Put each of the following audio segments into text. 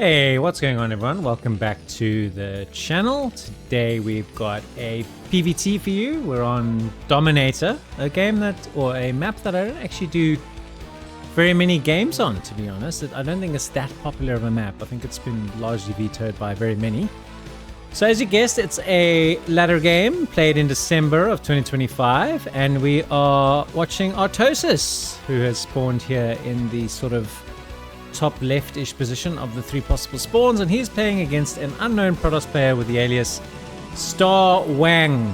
Hey, what's going on everyone? Welcome back to the channel. Today we've got a PVT for you. We're on Dominator, a map that I don't actually do very many games on, to be honest. I don't think it's that popular of a map. I think it's been largely vetoed by very many. So as you guessed, it's a ladder game played in December of 2025, and we are watching Artosis, who has spawned here in the sort of top left-ish position of the three possible spawns, and he's playing against an unknown Protoss player with the alias Star Wang,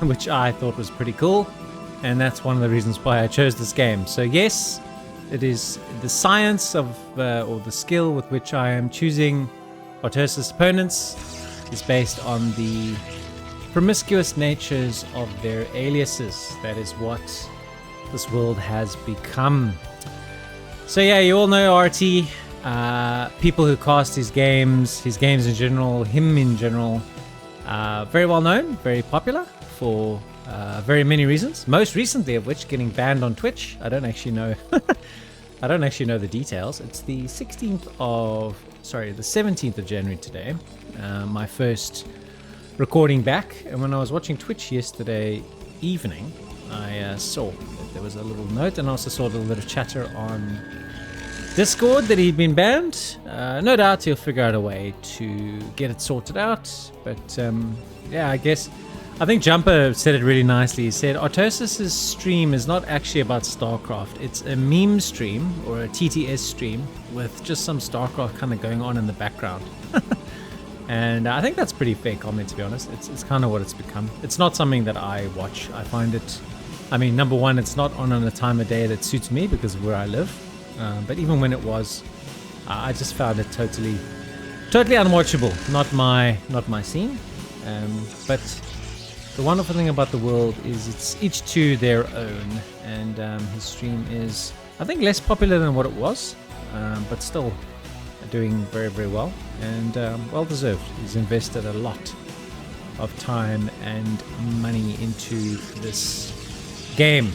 which I thought was pretty cool, and that's one of the reasons why I chose this game. So yes, it is the science of or the skill with which I am choosing Artosis opponents is based on the promiscuous natures of their aliases. That is what this world has become. So yeah, you all know RT, people who cast his games in general, him in general, very well known, very popular for very many reasons. Most recently of which getting banned on Twitch. I don't actually know. I don't actually know the details. It's the 17th of January today. My first recording back, and when I was watching Twitch yesterday evening, I saw that there was a little note, and I also saw a little bit of chatter on Discord that he'd been banned. No doubt he'll figure out a way to get it sorted out. But yeah, I think Jumper said it really nicely. He said Artosis' stream is not actually about Starcraft. It's a meme stream or a TTS stream with just some Starcraft kind of going on in the background. And I think that's a pretty fair comment, to be honest. It's kind of what it's become. It's not something that I watch. I find it, I mean, number one, it's not on a time of day that suits me because of where I live. But even when it was, I just found it totally unwatchable. Not my scene. But the wonderful thing about the world is it's each to their own. And his stream is, I think, less popular than what it was, but still doing very, very well, and well deserved. He's invested a lot of time and money into this game.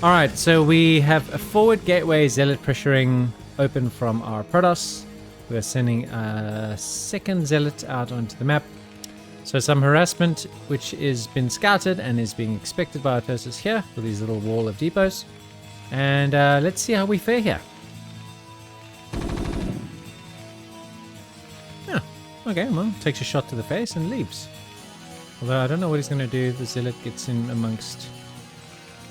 Alright, so we have a forward gateway zealot pressuring open from our Protoss. We're sending a second zealot out onto the map. So some harassment which has been scouted and is being expected by Artosis here with these little wall of depots. And let's see how we fare here. Okay, well, takes a shot to the face and leaves. Although I don't know what he's going to do. The zealot gets in amongst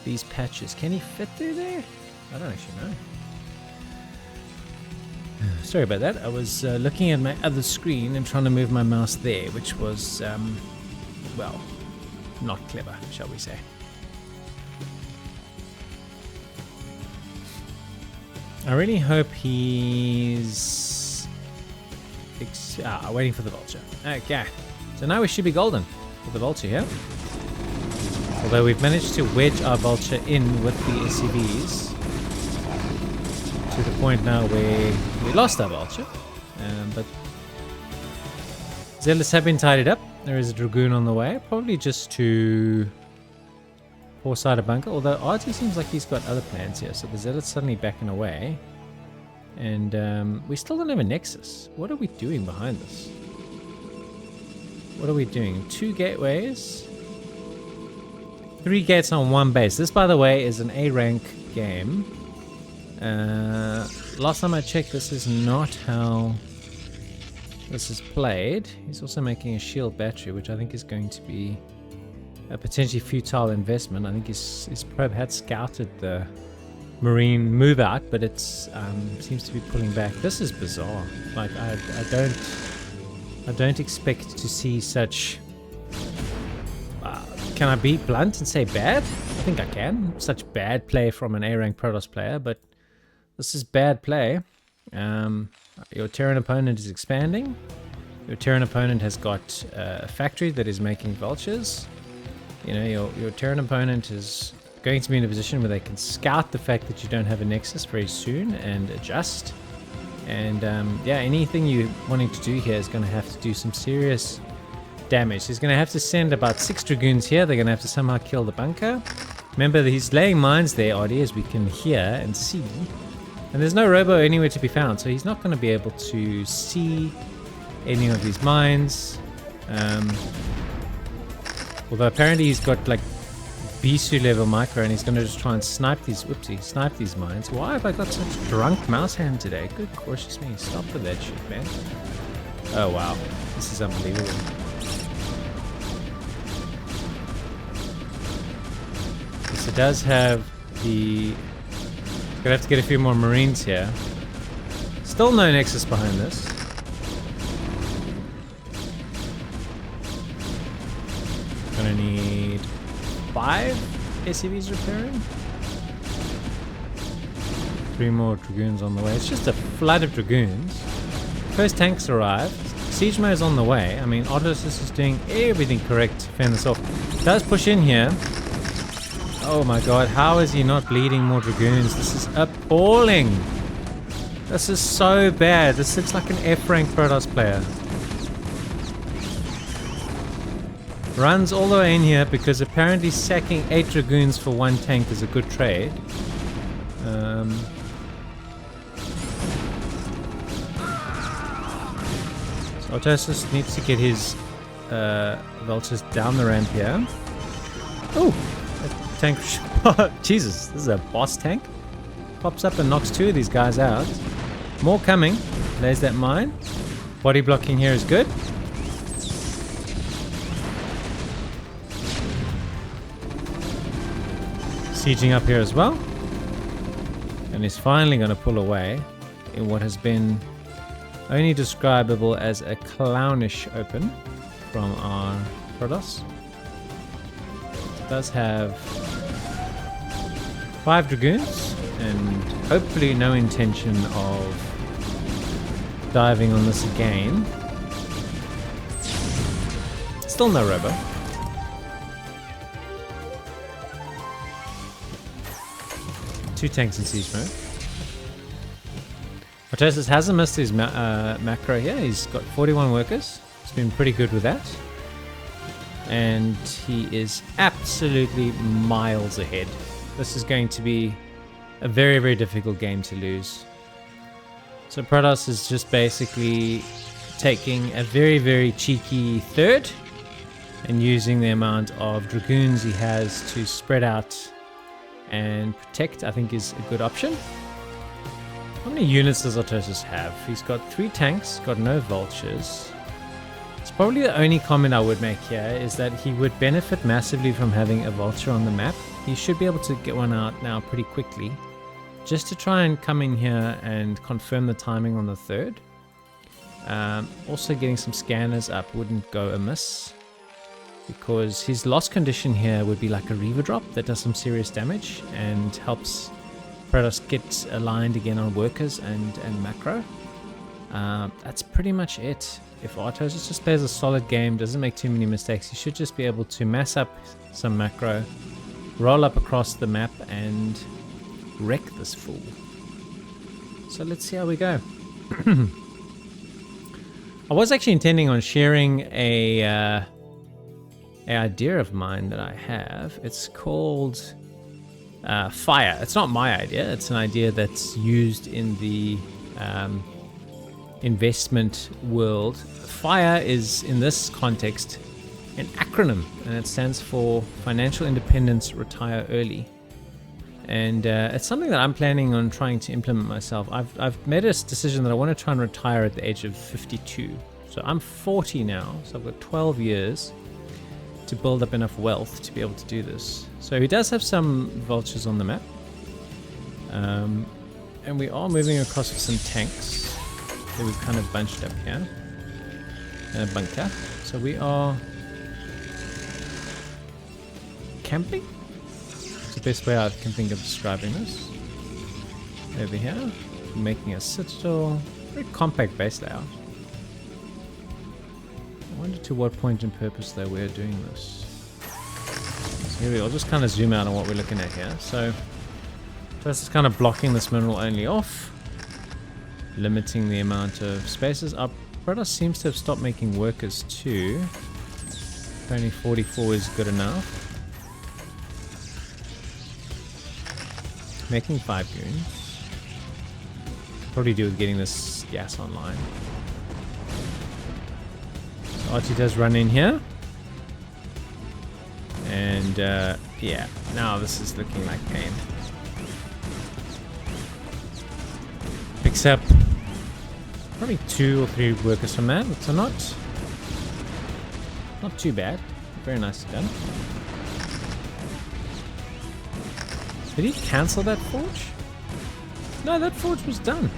these patches. Can he fit through there? I don't actually know. Sorry about that. I was looking at my other screen and trying to move my mouse there, which was, well, not clever, shall we say. I really hope he's waiting for the vulture. Okay, so now we should be golden with the vulture here. Although we've managed to wedge our vulture in with the SCVs to the point now where we lost our vulture. But zealots have been tidied up. There is a dragoon on the way, probably just to foresight a bunker. Although RT seems like he's got other plans here, so the zealot's suddenly backing away. And we still don't have a nexus. What are we doing behind this? What are we doing? 2 gateways. 3 gates on 1 base. This, by the way, is an A rank game. Last time I checked, this is not how this is played. He's also making a shield battery, which I think is going to be a potentially futile investment. I think his probe had scouted the Marine move out, but it seems to be pulling back. This is bizarre. Like I don't expect to see such. Can I be blunt and say bad? I think I can. Such bad play from an A rank Protoss player, but this is bad play. Your Terran opponent is expanding. Your Terran opponent has got a factory that is making vultures. You know, your Terran opponent is going to be in a position where they can scout the fact that you don't have a nexus very soon and adjust. And yeah, anything you're wanting to do here is going to have to do some serious damage. He's going to have to send about 6 dragoons here. They're going to have to somehow kill the bunker. Remember that he's laying mines there, RD, as we can hear and see. And there's no robo anywhere to be found, so he's not going to be able to see any of these mines. Although apparently he's got like Bisu level micro and he's going to just try and snipe these, snipe these mines. Why have I got such drunk mouse hand today? Good gracious me, stop with that shit, man. Oh wow, this is unbelievable. Yes, it does have the... Gonna have to get a few more marines here. Still no nexus behind this. Gonna need 5 SCVs repairing. 3 more dragoons on the way. It's just a flood of dragoons. First tanks arrived. Siege mode is on the way. I mean, Artosis is doing everything correct to fend this off. Does push in here. Oh my god, how is he not bleeding more dragoons? This is appalling. This is so bad. This looks like an F-rank Protoss player. Runs all the way in here because apparently sacking 8 dragoons for 1 tank is a good trade. So Artosis needs to get his vultures down the ramp here. Oh! Tank. Jesus, this is a boss tank. Pops up and knocks 2 of these guys out. More coming. There's that mine. Body blocking here is good. Sieging up here as well. And he's finally going to pull away in what has been only describable as a clownish open from our Protoss. It does have 5 dragoons and hopefully no intention of diving on this again. Still no robo. Two tanks in siege mode. Artosis hasn't missed his macro here. He's got 41 workers. He's been pretty good with that. And he is absolutely miles ahead. This is going to be a very, very difficult game to lose. So Protoss is just basically taking a very, very cheeky third and using the amount of dragoons he has to spread out and protect, I think, is a good option. How many units does Artosis have? He's got 3 tanks, got no vultures. It's probably the only comment I would make here is that he would benefit massively from having a vulture on the map. He should be able to get one out now pretty quickly, just to try and come in here and confirm the timing on the 3rd. Also getting some scanners up wouldn't go amiss, because his lost condition here would be like a Reaver drop that does some serious damage and helps Protoss get aligned again on workers and macro. That's pretty much it. If Artosis just plays a solid game, doesn't make too many mistakes, he should just be able to mass up some macro, roll up across the map and wreck this fool. So let's see how we go. I was actually intending on sharing an idea of mine that I have. It's called Fire. It's not my idea. It's an idea that's used in the investment world. Fire is, in this context, an acronym, and it stands for Financial Independence, Retire Early. And it's something that I'm planning on trying to implement myself. I've made a decision that I want to try and retire at the age of 52. So I'm 40 now, so I've got 12 years to build up enough wealth to be able to do this. So he does have some vultures on the map. And we are moving across with some tanks that we've kind of bunched up here. And a bunker. So we are camping? It's the best way I can think of describing this. Over here, making a citadel. Very compact base layout. I wonder to what point and purpose though we're doing this. So here we go. I'll just kind of zoom out on what we're looking at here. So first is kind of blocking this mineral only off, limiting the amount of spaces. Our Protoss seems to have stopped making workers too. Only 44 is good enough. Making 5 goons. Probably do with getting this gas online. So Archie does run in here. And yeah, now this is looking like pain. Picks up probably 2 or 3 workers from that, so not too bad. Very nicely done. Did he cancel that forge? No, that forge was done.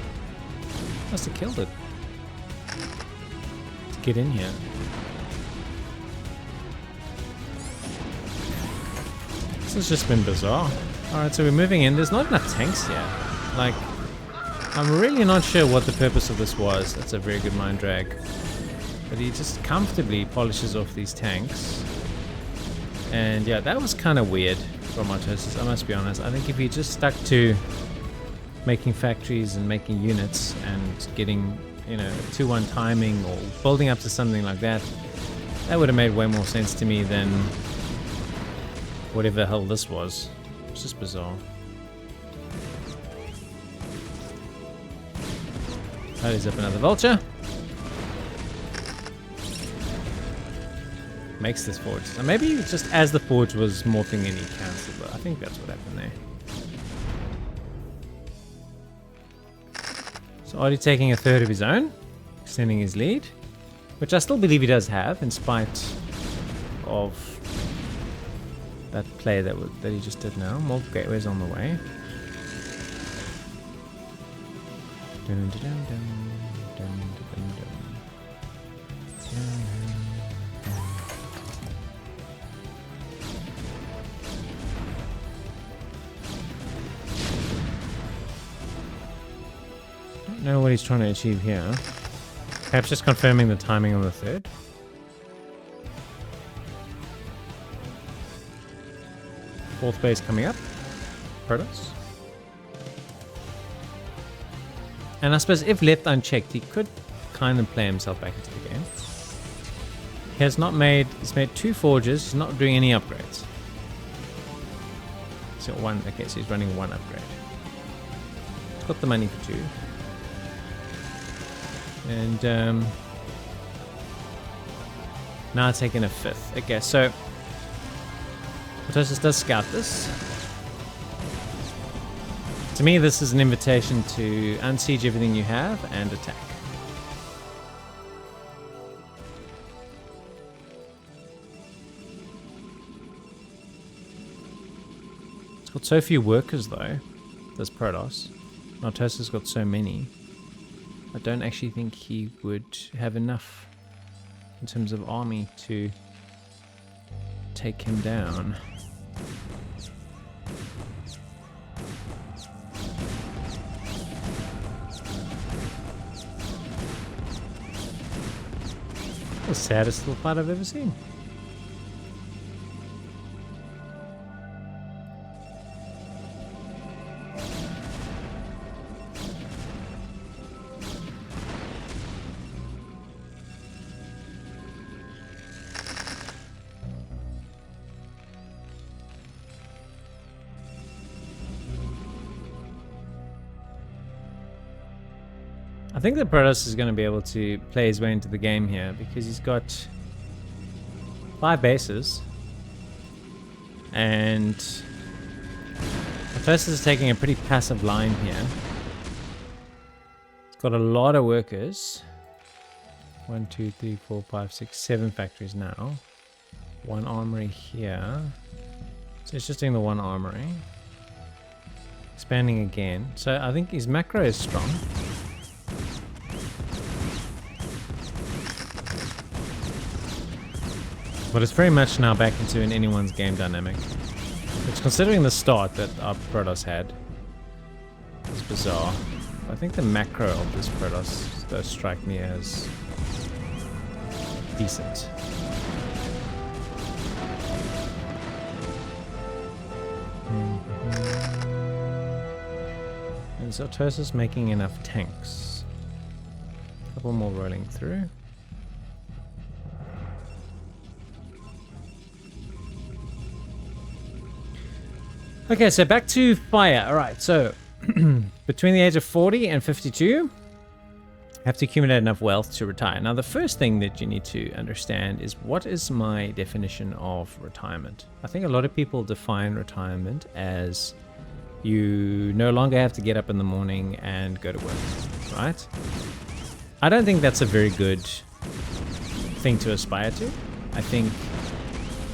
Must have killed it to get in here. This has just been bizarre. Alright, so we're moving in. There's not enough tanks here. Like, I'm really not sure what the purpose of this was. That's a very good mind drag. But he just comfortably polishes off these tanks. And yeah, that was kind of weird from Artosis, I must be honest. I think if he just stuck to making factories and making units and getting, you know, 2-1 timing or building up to something like that, that would have made way more sense to me than whatever the hell this was. It's just bizarre. Tidies up another vulture. Makes this forge. So maybe just as the forge was morphing in, he cancelled it. I think that's what happened there. So already taking a third of his own, extending his lead, which I still believe he does have, in spite of that play that he just did now. More gateways on the way. Dun, dun, dun, dun, dun, dun, dun. Don't know what he's trying to achieve here. Perhaps just confirming the timing on the third. Fourth base coming up. Protoss. And I suppose if left unchecked, he could kind of play himself back into the game. He has not made, he's made 2 forges, he's not doing any upgrades. So one, okay, so he's running 1 upgrade. He's got the money for 2. And now taking a 5th. Okay, so Artosis does scout this. To me, this is an invitation to unsiege everything you have and attack. It's got so few workers though, this Protoss. Artosis has got so many. I don't actually think he would have enough in terms of army to take him down. The saddest little fight I've ever seen. I think that Protoss is going to be able to play his way into the game here because he's got 5 bases and Artosis is taking a pretty passive line here. It's got a lot of workers. 1, 2, 3, 4, 5, 6, 7 factories now. 1 armory here. So it's just doing the 1 armory. Expanding again. So I think his macro is strong. But it's very much now back into an anyone's game dynamic. Which, considering the start that our Protoss had, is bizarre. I think the macro of this Protoss does strike me as decent. And is Artosis making enough tanks? A couple more rolling through. Okay, so back to fire. Alright, so Between the age of 40 and 52, have to accumulate enough wealth to retire. Now, the first thing that you need to understand is, what is my definition of retirement? I think a lot of people define retirement as you no longer have to get up in the morning and go to work, right? I don't think that's a very good thing to aspire to. I think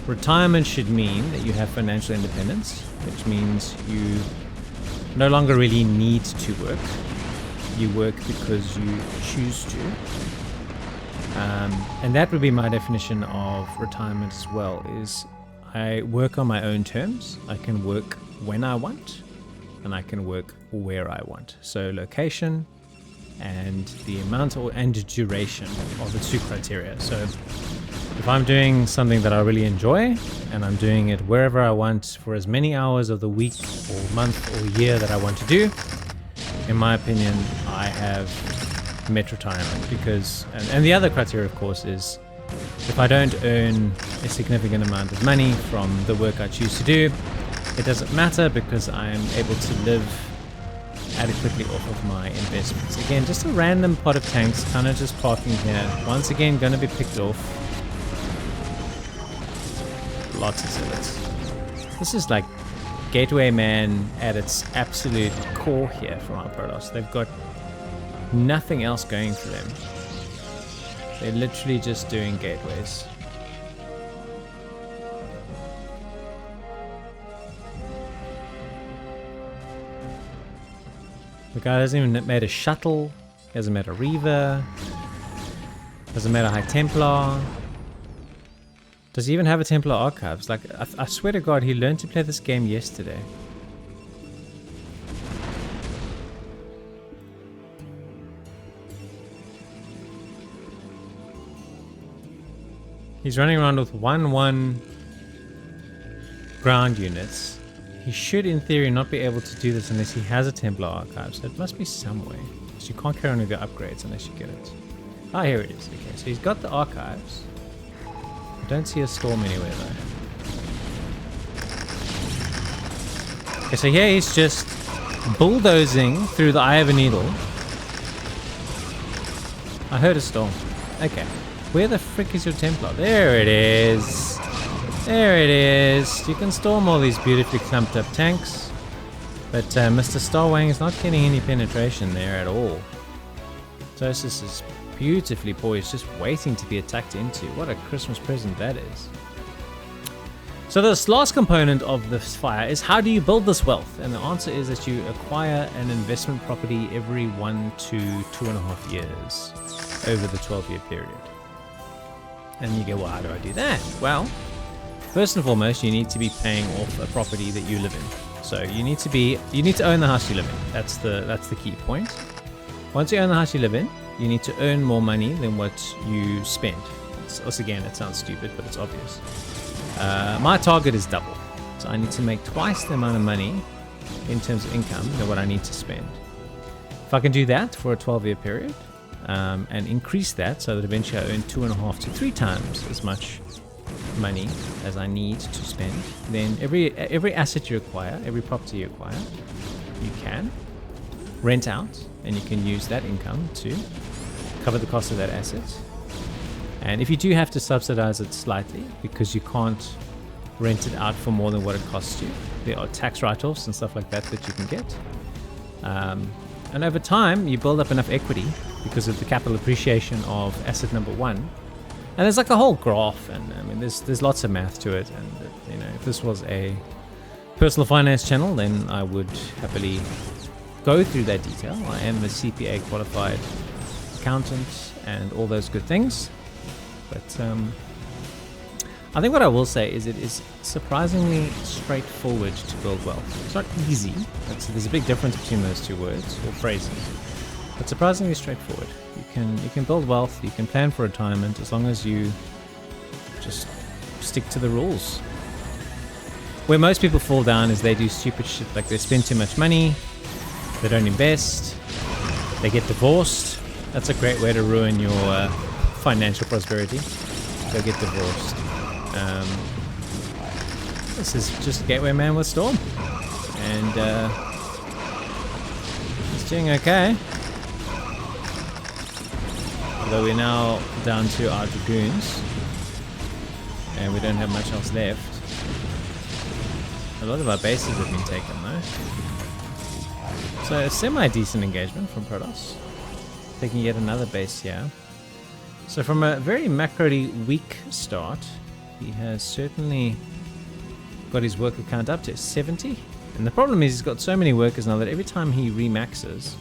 retirement should mean that you have financial independence, which means you no longer really need to work. You work because you choose to. And that would be my definition of retirement as well, is I work on my own terms. I can work when I want, and I can work where I want. So location and the amount and duration are the two criteria. So if I'm doing something that I really enjoy and I'm doing it wherever I want for as many hours of the week or month or year that I want to do, in my opinion, I have met retirement. Because, and the other criteria, of course, is if I don't earn a significant amount of money from the work I choose to do, it doesn't matter, because I am able to live adequately off of my investments. Again, just a random pot of tanks, kind of just parking here. Once again, going to be picked off. Lots of zealots. This is like Gateway Man at its absolute core here from our Protoss. They've got nothing else going for them. They're literally just doing gateways. The guy hasn't even made a shuttle. He hasn't made a Reaver. Hasn't made a High Templar. Does he even have a Templar Archives? Like, I swear to God, he learned to play this game yesterday. He's running around with 1-1 ground units. He should, in theory, not be able to do this unless he has a Templar Archive. So it must be some way. So you can't carry on with the upgrades unless you get it. Ah, here it is. Okay, so he's got the Archives. I don't see a storm anywhere though. Okay, so here he's just bulldozing through the eye of a needle. I heard a storm. Okay. Where the frick is your Templar? There it is. There it is. You can storm all these beautifully clumped up tanks. But Mr. Starwang is not getting any penetration there at all. Artosis is beautifully poised, just waiting to be attacked into. What a Christmas present that is. So this last component of this fire is, how do you build this wealth? And the answer is that you acquire an investment property every 1 to 2.5 years over the 12-year period. And you go, well, how do I do that? Well, first and foremost, you need to be paying off a property that you live in. So you need to own the house you live in. That's the key point. Once you own the house you live in, you need to earn more money than what you spend. Again, it sounds stupid, but it's obvious. My target is double. So I need to make twice the amount of money in terms of income than what I need to spend. If I can do that for a 12-year period, and increase that so that eventually I earn 2.5 to 3 times as much money as I need to spend, then every asset you acquire, every property you acquire, you can rent out, and you can use that income to cover the cost of that asset. And if you do have to subsidize it slightly because you can't rent it out for more than what it costs you, there are tax write-offs and stuff like that that you can get. And over time, you build up enough equity because of the capital appreciation of asset number 1. And there's like a whole graph, and I mean, there's lots of math to it. And you know, if this was a personal finance channel, then I would happily go through that detail. I am a CPA qualified accountant and all those good things. But I think what I will say is it is surprisingly straightforward to build wealth. It's not easy. There's a big difference between those two words or phrases. But surprisingly straightforward. You can build wealth, you can plan for retirement as long as you just stick to the rules. Where most people fall down is they do stupid shit, like they spend too much money, they don't invest, they get divorced. That's a great way to ruin your financial prosperity. Go get divorced. This is just Gateway Man with Storm. And Doing okay. Although we're now down to our dragoons. And we don't have much else left. A lot of our bases have been taken though. So a semi-decent engagement from Protoss. Taking yet another base here. So from a very macroly weak start, he has certainly got his worker count up to 70. And the problem is he's got so many workers now that every time he remaxes,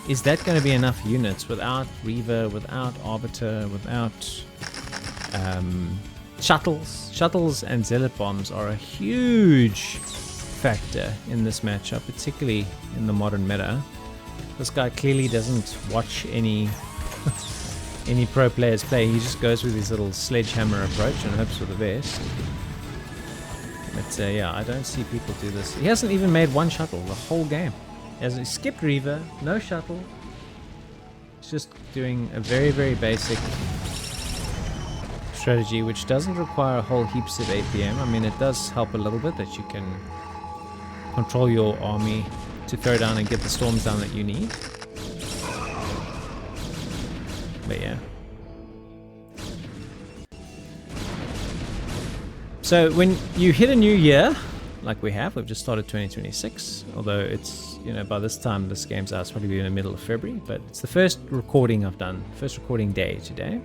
is that going to be enough units without Reaver, without Arbiter, without shuttles? Shuttles and Zealot bombs are a huge factor in this matchup, particularly in the modern meta. This guy clearly doesn't watch any any pro players play. He just goes with his little sledgehammer approach and hopes for the best. But yeah, I don't see people do this. He hasn't even made one shuttle the whole game. He hasn't skipped Reaver, no shuttle. He's just doing a very, very basic strategy, which doesn't require a whole heaps of APM. I mean, it does help a little bit that you can control your army to throw down and get the storms down that you need. But yeah. So when you hit a new year, like we've just started 2026, although it's, you know, by this time this game's out, it's probably in the middle of February, but it's the first recording I've done, first recording day today,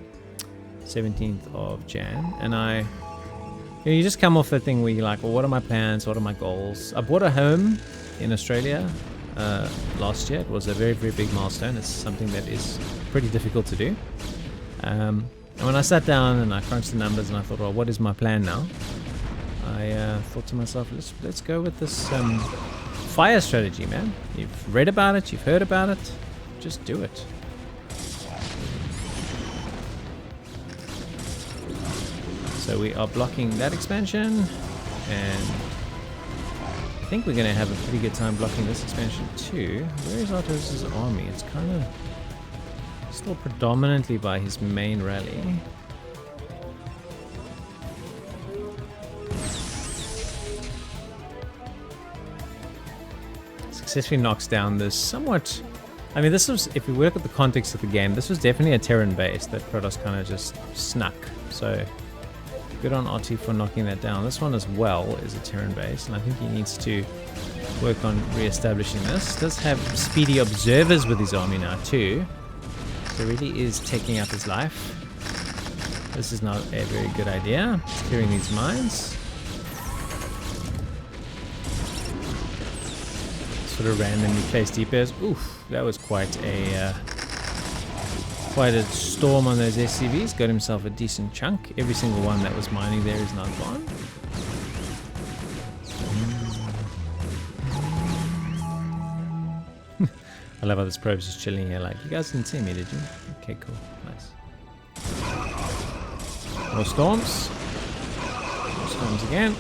17th of Jan, and you just come off that thing where you're like, well, what are my plans, what are my goals? I bought a home in Australia last year. It was a very, very big milestone. It's something that is pretty difficult to do. And when I sat down and I crunched the numbers and I thought, well, what is my plan now? I thought to myself, let's go with this fire strategy, man. You've read about it, you've heard about it, just do it. So we are blocking that expansion, and I think we're going to have a pretty good time blocking this expansion too. Where is Artosis' army? It's kind of still predominantly by his main rally. Successfully knocks down this somewhat... I mean, this was, if we look at the context of the game, this was definitely a Terran base that Protoss kind of just snuck. So good on RT for knocking that down. This one as well is a Terran base, and I think he needs to work on re-establishing this. Does have speedy observers with his army now too. So really is taking up his life. This is not a very good idea. Clearing these mines. Sort of randomly placed depots. Oof, that was quite a storm on those SCVs. Got himself a decent chunk. Every single one that was mining there is now gone. I love how this probe's just chilling here. Like, you guys didn't see me, did you? Okay, cool, nice. More storms. More storms again.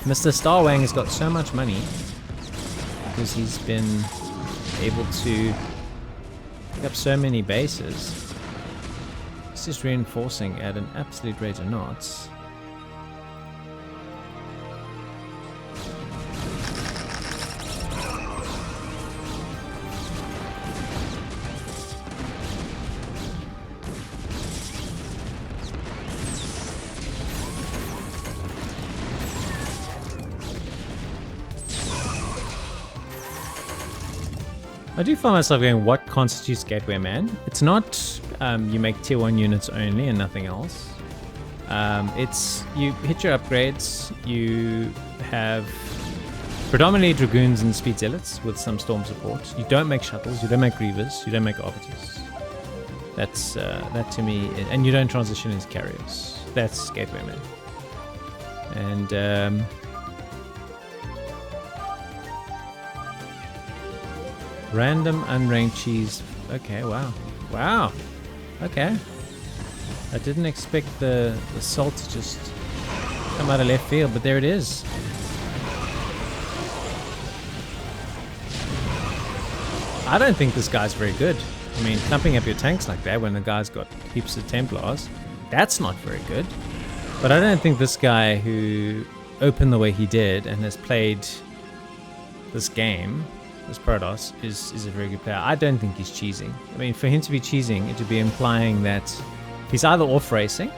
Mr. Starwang has got so much money because he's been able to pick up so many bases. It's just reinforcing at an absolute rate of knots. I do find myself going, what constitutes Gateway Man? It's not you make tier 1 units only and nothing else. It's you hit your upgrades, you have predominantly Dragoons and Speed Zealots with some Storm support. You don't make Shuttles, you don't make Reavers, you don't make Arbiters. That's, that to me, and you don't transition into Carriers. That's Gateway Man. And random unranked cheese. Okay, wow. Wow. Okay. I didn't expect the salt to just come out of left field, but there it is. I don't think this guy's very good. I mean, clumping up your tanks like that when the guy's got heaps of Templars, that's not very good. But I don't think this guy who opened the way he did and has played this game, this Protoss, is a very good player. I don't think he's cheesing. I mean, for him to be cheesing, it would be implying that he's either off racing,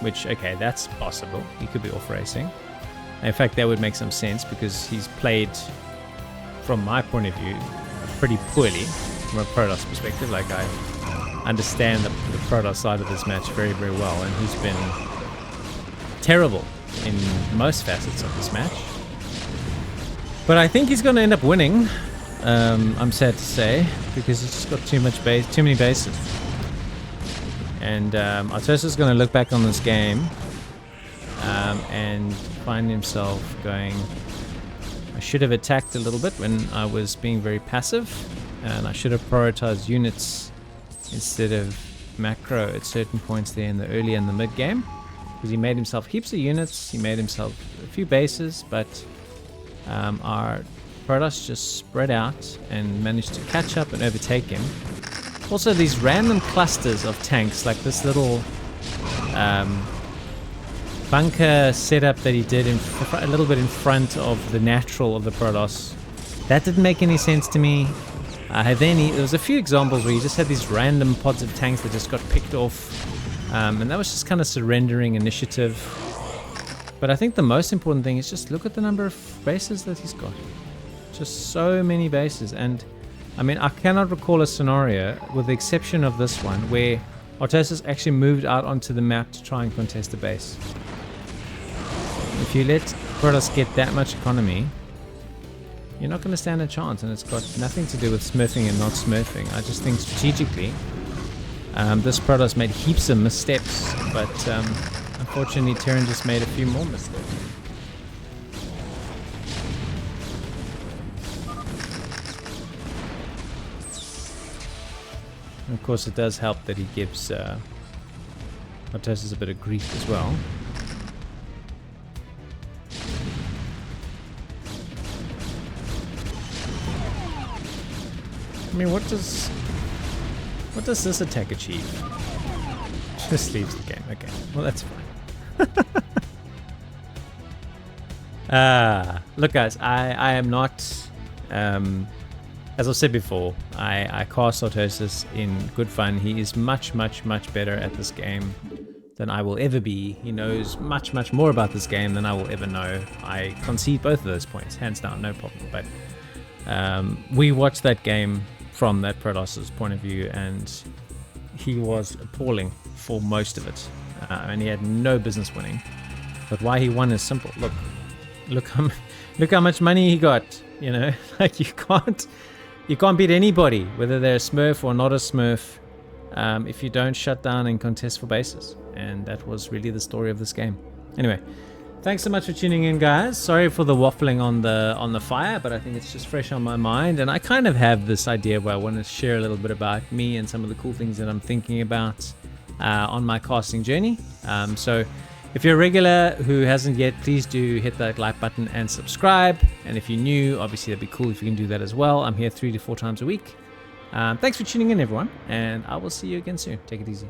which, okay, that's possible. He could be off racing. In fact, that would make some sense because he's played, from my point of view, pretty poorly from a Protoss perspective. Like, I understand the Protoss side of this match very, very well, and he's been terrible in most facets of this match. But I think he's going to end up winning. I'm sad to say, because he's just got too many bases. And Artosis is going to look back on this game and find himself going, I should have attacked a little bit when I was being very passive, and I should have prioritized units instead of macro at certain points there in the early and the mid game, because he made himself heaps of units, he made himself a few bases, but our Protoss just spread out and managed to catch up and overtake him. Also, these random clusters of tanks, like this little bunker setup that he did a little bit in front of the natural of the Protoss, that didn't make any sense to me. There was a few examples where you just had these random pods of tanks that just got picked off, and that was just kind of surrendering initiative. But I think the most important thing is just look at the number of bases that he's got. Just so many bases. And I mean, I cannot recall a scenario, with the exception of this one, where Artosis actually moved out onto the map to try and contest a base. If you let Protoss get that much economy, you're not going to stand a chance, and it's got nothing to do with smurfing and not smurfing. I just think strategically, this Protoss made heaps of missteps, but unfortunately Terran just made a few more missteps. And of course, it does help that he gives Artosis a bit of grief as well. I mean, what does this attack achieve? Just leaves the game. Okay, well, that's fine. Look, guys, I am not, as I said before, I cast Artosis in good fun. He is much, much, much better at this game than I will ever be. He knows much, much more about this game than I will ever know. I concede both of those points, hands down, no problem. But we watched that game from that Protoss's point of view, and he was appalling for most of it, and he had no business winning. But why he won is simple. Look how much money he got. You know, like you can't beat anybody, whether they're a Smurf or not a Smurf, if you don't shut down and contest for bases. And that was really the story of this game. Anyway, thanks so much for tuning in, guys. Sorry for the waffling on the fire, but I think it's just fresh on my mind, and I kind of have this idea where I want to share a little bit about me and some of the cool things that I'm thinking about on my casting journey. So if you're a regular who hasn't yet, please do hit that like button and subscribe. And if you're new, obviously that'd be cool if you can do that as well. I'm here 3 to 4 times a week. Thanks for tuning in, everyone, and I will see you again soon. Take it easy.